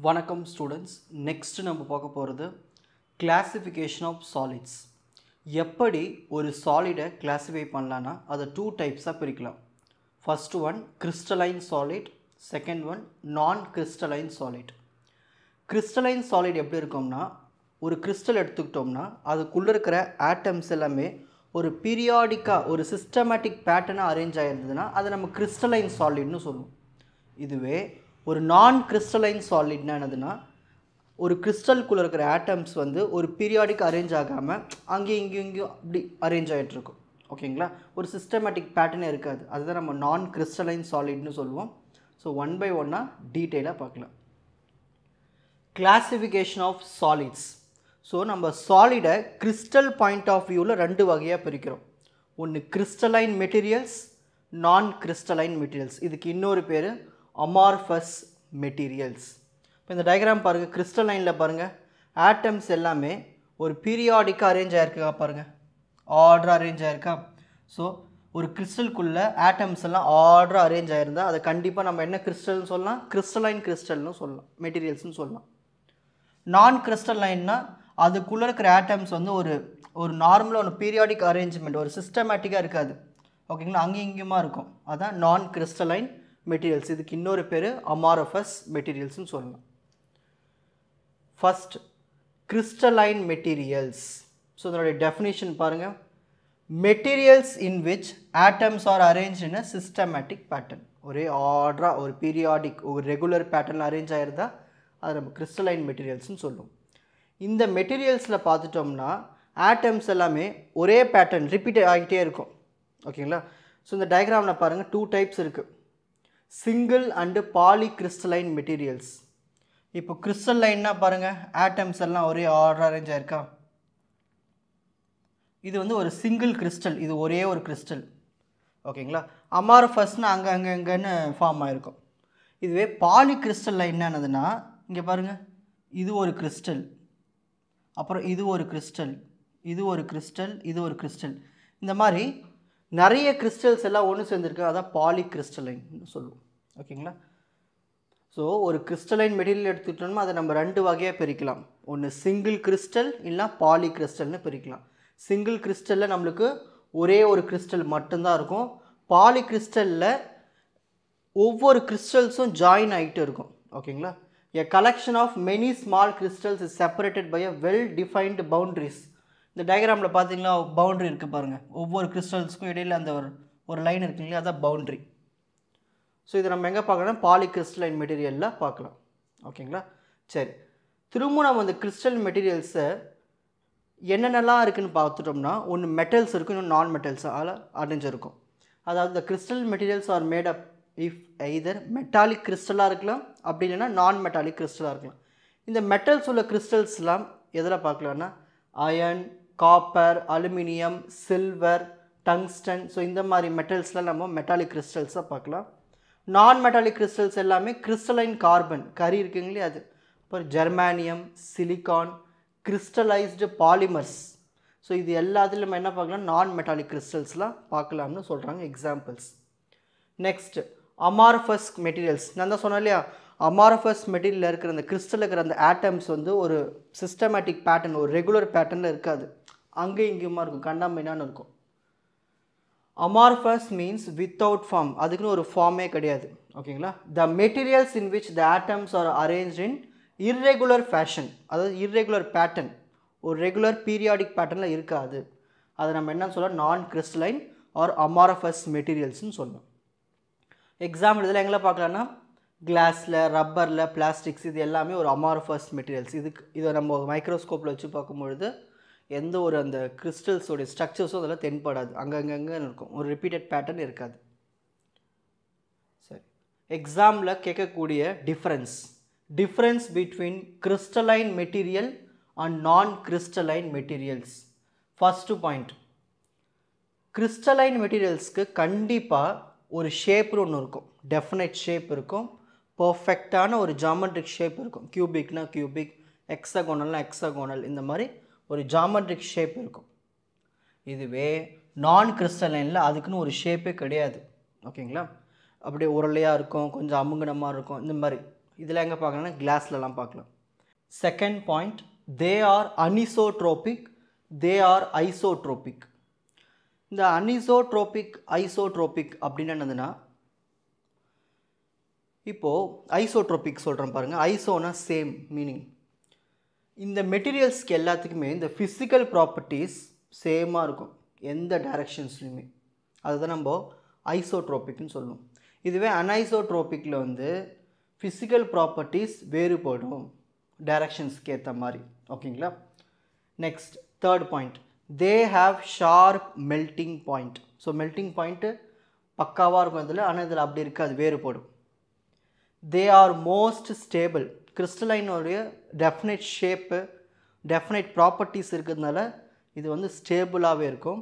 வணக்கம் students. Next நம்ம பார்க்க போகிறது கிளாசிஃபிகேஷன் ஆஃப் சாலிட்ஸ். எப்படி ஒரு சாலிடை கிளாஸிஃபை பண்ணலான்னா அதை 2 டைப்ஸாக பிரிக்கலாம். First one crystalline solid, second one நான் கிறிஸ்டலைன் சாலிட். கிறிஸ்டலைன் சாலிட் எப்படி இருக்கும்னா, ஒரு கிறிஸ்டல் எடுத்துக்கிட்டோம்னா அதுக்குள்ளே இருக்கிற ஆட்டம்ஸ் எல்லாமே ஒரு பீரியாடிக்காக ஒரு சிஸ்டமேட்டிக் பேட்டர்னாக அரேஞ்ச் ஆகிருந்ததுன்னா அதை நம்ம கிறிஸ்டலைன் சாலிட்னு சொல்லுவோம். இதுவே ஒரு நான் கிறிஸ்டலைன் சாலிட்னா என்னதுன்னா, ஒரு கிறிஸ்டலுக்குள்ளே இருக்கிற ஆட்டம்ஸ் வந்து ஒரு பீரியாடிக் அரேஞ்ச் ஆகாமல் அங்கேயும் இங்கேயும் அப்படி அரேஞ்ச் ஆகிட்டுருக்கும். ஓகேங்களா, ஒரு சிஸ்டமேட்டிக் பேட்டர்னே இருக்காது. அதுதான் நம்ம நான் கிறிஸ்டலைன் சாலிட்னு சொல்லுவோம். ஸோ ஒன் பை ஒன்னாக டீட்டெயிலாக பார்க்கலாம். Classification of solids. ஸோ நம்ம சாலிடை கிறிஸ்டல் பாயிண்ட் ஆஃப் வியூவில் 2 வகையாக பிரிக்கிறோம். ஒன்று கிறிஸ்டலைன் மெட்டீரியல்ஸ், நான் கிறிஸ்டலைன் மெட்டீரியல்ஸ். இதுக்கு இன்னொரு பேர் அமார்ஃபஸ் மெட்டீரியல்ஸ். இப்போ இந்த டயக்ராம் பாருங்கள், கிறிஸ்டலைனில் பாருங்கள் ஆட்டம்ஸ் எல்லாமே ஒரு பீரியாடிக்காக அரேஞ்ச் ஆகிருக்கா பாருங்கள், ஆர்டராக அரேஞ்ச் ஆகிருக்கா. ஸோ ஒரு கிறிஸ்டலுக்குள்ளே ஆட்டம்ஸ் எல்லாம் ஆர்டராக அரேஞ்ச் ஆகிருந்தால் அதை கண்டிப்பாக நம்ம என்ன கிறிஸ்டல்னு சொல்லலாம், கிறிஸ்டலைன் கிறிஸ்டல்னு சொல்லலாம், மெட்டீரியல்ஸ்னு சொல்லலாம். நான் கிறிஸ்டலைன்னா அதுக்குள்ளே இருக்கிற ஆட்டம்ஸ் வந்து ஒரு நார்மலாக ஒரு பீரியாடிக் அரேஞ்ச்மெண்ட், ஒரு சிஸ்டமேட்டிக்காக இருக்காது. ஓகேங்களா, அங்கேயும் இங்கேயுமா இருக்கும். அதான் நான் கிறிஸ்டலைன் மெட்டீரியல்ஸ். இதுக்கு இன்னொரு பேர் அமார்ஃபஸ் மெட்டீரியல்ஸ்னு சொல்லலாம். First crystalline materials. ஸோ இதனுடைய டெஃபினிஷன் பாருங்கள், materials in which atoms are arrange in a systematic pattern. ஒரே ஆர்டராக ஒரு பீரியாடிக் ஒரு ரெகுலர் பேட்டர்னில் அரேஞ்ச் ஆகிருந்தா அது நம்ம கிறிஸ்டலைன் மெட்டீரியல்ஸ்னு சொல்லுவோம். இந்த மெட்டீரியல்ஸில் பார்த்துட்டோம்னா ஆட்டம்ஸ் எல்லாமே ஒரே பேட்டர்ன் ரிப்பீட் ஆகிட்டே இருக்கும். ஓகேங்களா, ஸோ இந்த டயக்ராமில் பாருங்கள் 2 டைப்ஸ் இருக்குது, single and polycrystalline materials. இப்போ கிறிஸ்டலைன்னா பாருங்கள் ஆட்டம்ஸ் எல்லாம் ஒரே ஆர்டர் அரேஞ்ச் ஆயிருக்கா. இது வந்து ஒரு சிங்கிள் கிறிஸ்டல், இது ஒரே ஒரு கிறிஸ்டல். ஓகேங்களா, அமார்ஃபஸ்னால் அங்கன்னு ஃபார்ம் ஆகிருக்கும். இதுவே பாலி கிறிஸ்டலைன் என்னதுன்னா, இங்கே பாருங்கள் இது ஒரு கிறிஸ்டல், அப்புறம் இது ஒரு கிறிஸ்டல், இது ஒரு கிறிஸ்டல், இது ஒரு கிறிஸ்டல், இந்த மாதிரி நிறைய கிறிஸ்டல்ஸ் எல்லாம் ஒன்று சேர்ந்துருக்கு. அதான் பாலி கிறிஸ்டலைன் சொல்லுவோம். ஓகேங்களா, ஸோ ஒரு கிறிஸ்டலைன் மெட்டீரியல் எடுத்துக்கிட்டோம்னா அதை நம்ம 2 வகையாக பிரிக்கலாம். ஒன்று சிங்கிள் கிறிஸ்டல் இல்லைனா பாலி கிறிஸ்டல்னு பிரிக்கலாம். சிங்கிள் கிறிஸ்டலில் நம்மளுக்கு ஒரே ஒரு கிறிஸ்டல் மட்டும்தான் இருக்கும். பாலி கிறிஸ்டலில் ஒவ்வொரு கிறிஸ்டல்ஸும் ஜாயின் ஆகிட்டு இருக்கும். ஓகேங்களா, a collection of many small crystals is separated by a well defined boundaries. இந்த டயக்ராமில் பார்த்தீங்கன்னா பவுண்ட்ரி இருக்குது பாருங்கள், ஒவ்வொரு கிறிஸ்டல்ஸுக்கும் இடையில் அந்த ஒரு லைன் இருக்குங்களா, அதான் பவுண்ட்ரி. ஸோ இதை நம்ம எங்கே பார்க்கலாம்னா பாலி கிறிஸ்டலைன் மெட்டீரியலில் பார்க்கலாம். ஓகேங்களா, சரி, திரும்ப நம்ம அந்த கிறிஸ்டல் மெட்டீரியல்ஸை என்னென்னலாம் இருக்குதுன்னு பார்த்துட்டோம்னா, ஒன்று மெட்டல்ஸ் இருக்கும், இன்னும் நான் மெட்டல்ஸ் அதில் அடைஞ்சிருக்கும். அதாவது இந்த crystal materials are made up if either metallic கிறிஸ்டலாக இருக்கலாம், அப்படி இல்லைன்னா நான் மெட்டாலிக் கிறிஸ்டலாக இருக்கலாம். இந்த மெட்டல்ஸ் உள்ள கிறிஸ்டல்ஸ்லாம் எதில் பார்க்கலான்னா iron, copper, aluminium, silver, tungsten. So இந்த மாதிரி மெட்டல்ஸ்லாம் நம்ம மெட்டாலிக் கிறிஸ்டல்ஸாக பார்க்கலாம். நான் மெட்டாலிக் கிறிஸ்டல்ஸ் எல்லாமே கிறிஸ்டலைன் கார்பன் கரி இருக்குங்களே அது, அப்புறம் germanium, silicon, crystallised polymers. So இது எல்லாத்துலையும் நம்ம என்ன பார்க்கலாம், நான் மெட்டாலிக் கிறிஸ்டல்ஸ்லாம் பார்க்கலாம்னு சொல்கிறாங்க எக்ஸாம்பிள்ஸ். Next amorphous materials. நான் தான் சொன்னேன் இல்லையா, அமார்ஃபஸ் மெட்டீரியலில் இருக்கிற அந்த கிறிஸ்டலில் இருக்கிற அந்த ஆட்டம்ஸ் வந்து ஒரு சிஸ்டமேட்டிக் பேட்டர்ன், ஒரு ரெகுலர் பேட்டர்னில் இருக்காது, அங்கே இங்கேயுமா இருக்கும், கண்டாமினான்னு இருக்கும். அமார்ஃபஸ் மீன்ஸ் வித்தவுட் ஃபார்ம், அதுக்குன்னு ஒரு ஃபார்மே கிடையாது. ஓகேங்களா, the materials in which the atoms are arrange in irregular fashion, அதாவது இர்ரெகுலர் பேட்டர்ன், ஒரு ரெகுலர் பீரியாடிக் பேட்டர்னில் இருக்காது. அதை நம்ம என்ன சொல்லலாம், நான் கிறிஸ்டலைன் ஆர் அமார்ஃபஸ் மெட்டீரியல்ஸ்னு சொல்லலாம். எக்ஸாம்பிள் இதில் எங்கே பார்க்கலான்னா கிளாஸில், ரப்பரில், பிளாஸ்டிக்ஸ், இது எல்லாமே ஒரு அமார்ஃபஸ் மெட்டீரியல்ஸ். இதை நம்ம மைக்ரோஸ்கோப்பில் வச்சு பார்க்கும்பொழுது எந்த ஒரு அந்த கிறிஸ்டல்ஸோடைய ஸ்ட்ரக்சர்ஸும் அதெல்லாம் தென்படாது, அங்கங்கே இருக்கும், ஒரு ரிப்பீட்டட் பேட்டர்ன் இருக்காது. சரி, எக்ஸாமில் கேட்கக்கூடிய difference between crystalline material and non crystalline materials. First point, கிறிஸ்டலைன் மெட்டீரியல்ஸ்க்கு கண்டிப்பாக ஒரு ஷேப்னு ஒன்று இருக்கும், டெஃபினைட் ஷேப் இருக்கும், பர்ஃபெக்டான ஒரு ஜாமெட்ரிக் ஷேப் இருக்கும், கியூபிக்னா கியூபிக், எக்ஸகோனல்னா எக்ஸகோனல், இந்த மாதிரி ஒரு ஜாமெட்ரிக் ஷேப் இருக்கும். இதுவே நான் கிறிஸ்டலைனில் அதுக்குன்னு ஒரு ஷேப்பே கிடையாது. ஓகேங்களா, அப்படியே உருளையாக இருக்கும், கொஞ்சம் அமுங்கின மாதிரி இருக்கும், இந்த மாதிரி இதில் எங்கே பார்க்கலாம்னா கிளாஸ்லலாம் பார்க்கலாம். Second point, they are anisotropic, they are isotropic. இந்த அனிசோட்ரோபிக் ஐசோட்ரோபிக் அப்படின்னு என்னதுன்னா, இப்போது ஐசோட்ரோபிக் சொல்கிறேன் பாருங்கள். ஐசோனா சேம் மீனிங். இந்த மெட்டீரியல்ஸ்க்கு எல்லாத்துக்குமே இந்த ஃபிசிக்கல் ப்ராப்பர்ட்டிஸ் சேமாக இருக்கும் எந்த டைரக்ஷன்ஸ்லையுமே. அதுதான் நம்ம ஐசோட்ரோபிக்னு சொல்லுவோம். இதுவே அனைசோட்ரோபிக்கில் வந்து ஃபிசிக்கல் ப்ராப்பர்ட்டிஸ் வேறுபடும் டைரக்ஷன்ஸ்க்கு ஏற்ற மாதிரி. ஓகேங்களா? Next third point, they have sharp melting point. So melting point பக்காவாக இருக்கும் இதில், ஆனால் இதில் அப்படி இருக்காது, வேறுபடும். They are most stable. கிறிஸ்டலைனுடைய டெஃபினைட் ஷேப்பு, டெஃபினைட் ப்ராப்பர்ட்டிஸ் இருக்கிறதுனால இது வந்து ஸ்டேபிளாகவே இருக்கும்.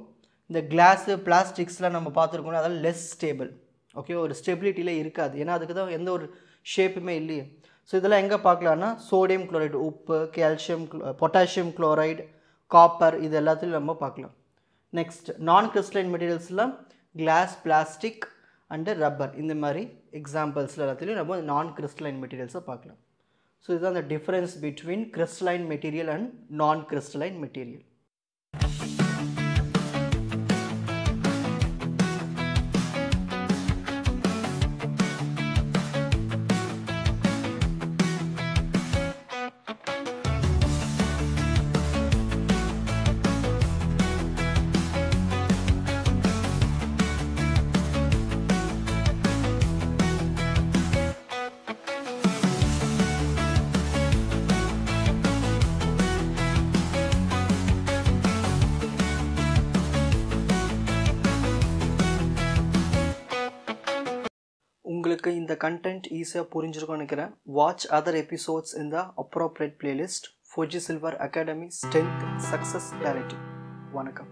இந்த கிளாஸு பிளாஸ்டிக்ஸ்லாம் நம்ம பார்த்துருக்கோம், அதெல்லாம் லெஸ் ஸ்டேபிள். ஓகே, ஒரு ஸ்டெபிலிட்டியில் இருக்காது, ஏன்னா அதுக்கு தான் எந்த ஒரு ஷேப்புமே இல்லையே. ஸோ இதெல்லாம் எங்கே பார்க்கலான்னா சோடியம் குளோரைடு, உப்பு, கால்சியம், பொட்டாசியம் குளோரைடு, காப்பர், இது எல்லாத்துலையும் நம்ம பார்க்கலாம். நெக்ஸ்ட் நான் கிறிஸ்டலைன் மெட்டீரியல்ஸில் கிளாஸ், பிளாஸ்டிக் அண்டு ரப்பர், இந்த மாதிரி எக்ஸாம்பிள்ஸில் எல்லாத்துலேயும் நம்ம நான் கிறிஸ்டலைன் மெட்டீரியல்ஸை பார்க்கலாம். ஸோ இதுதான் the difference between crystalline material and non-crystalline material. உங்களுக்கு இந்த கண்டென்ட் ஈஸியாக புரிஞ்சிருக்கும்னு நினைக்கிறேன். வாட்ச் அதர் எபிசோட்ஸ் இன் த appropriate playlist. Fuji silver academy strength success directive. வணக்கம்.